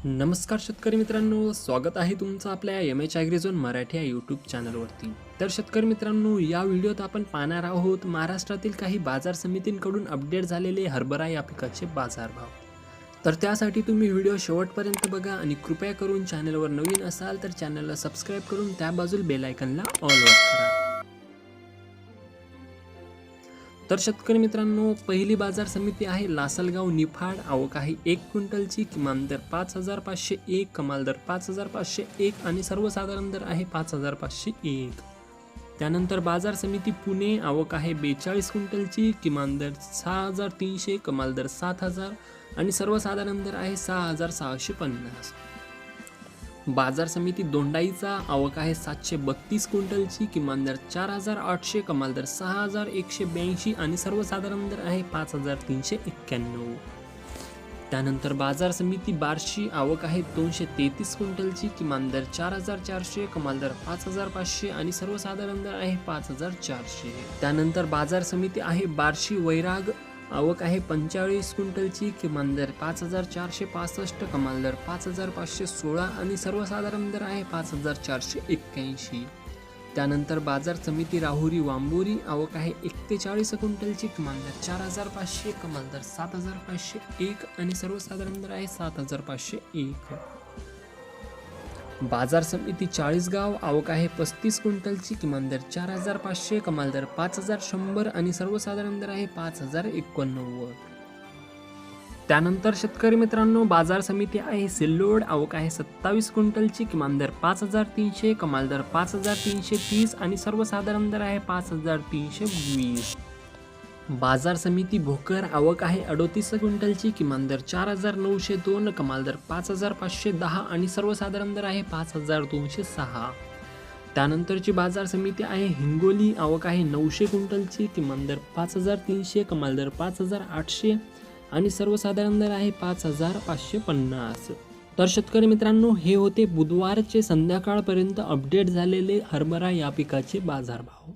नमस्कार शेतकरी मित्रांनो, स्वागत आहे तुमचं आपल्या एम.एच. ॲग्रीझोन मराठी या यूट्यूब चॅनलवरती। तर शेतकरी मित्रांनो, या व्हिडिओत आपण पाहणार आहोत महाराष्ट्रातील काही बाजार समितींकडून अपडेट झालेले हरभरा या पिकाचे बाजारभाव। तर त्यासाठी तुम्ही व्हिडिओ शेवटपर्यंत बघा आणि कृपया करून चॅनलवर नवीन असाल तर चॅनलला सबस्क्राईब करून त्या बाजूला बेल आयकॉनला ऑलवर करा। तर शेतकरी मित्रांनो, पहिली बाजार समिती आहे लासलगाव निफाड। आवक आहे 1 क्विंटलची, किमान दर 5501, कमाल दर 5501 आणि सर्वसाधारण दर आहे 5501। त्यानंतर बाजार समिती पुणे, आवक आहे 42 क्विंटलची, किमान दर 6300, कमाल दर 7000 आणि सर्वसाधारण दर आहे 6650। बाजार समिती दोंडाईचा, आवक आहे 732 क्विंटलची, किमान दर 4800, कमाल दर 6182 आणि सर्वसाधारण दर आहे 5391। त्यानंतर बाजार समिती बार्शी, आवक आहे 233 क्विंटलची, किमान दर 4400, कमाल दर 5500 आणि सर्वसाधारण दर आहे 5400। त्यानंतर बाजार समिती आहे बार्शी वैराग, आवक आहे 45 क्विंटलची, किमान दर 5465, कमाल दर 5516 आणि सर्वसाधारण दर आहे 5481। त्यानंतर बाजार समिती राहुरी वांबोरी, आवक आहे 41 क्विंटलची, किमान दर 4500, कमाल दर 7501 आणि सर्वसाधारण दर आहे 7501। बाजार समिती चाळीसगाव, आवक आहे 35 क्विंटलची, किमान दर 4500, कमाल दर 5100 आणि सर्वसाधारण दर आहे 5089। त्यानंतर शेतकरी मित्रांनो, बाजार समिती आहे सिल्लोड, आवक आहे 27 क्विंटलची, किमान दर 5300, कमाल दर 5330 आणि सर्वसाधारण दर आहे 5320। बाजार समिती भोकर, आवक आहे 38 क्विंटलची, किमान दर 4902, कमाल दर 5510 आणि सर्वसाधारण दर आहे 5206। त्यानंतरची बाजार समिती आहे हिंगोली, आवक आहे 900 क्विंटलची, किमान दर 5300, कमाल दर 5800 आणि सर्वसाधारण दर आहे 5550। तर शेतकरी मित्रांनो, हे होते बुधवारचे संध्याकाळपर्यंत अपडेट झालेले हरभरा या पिकाचे बाजारभाव।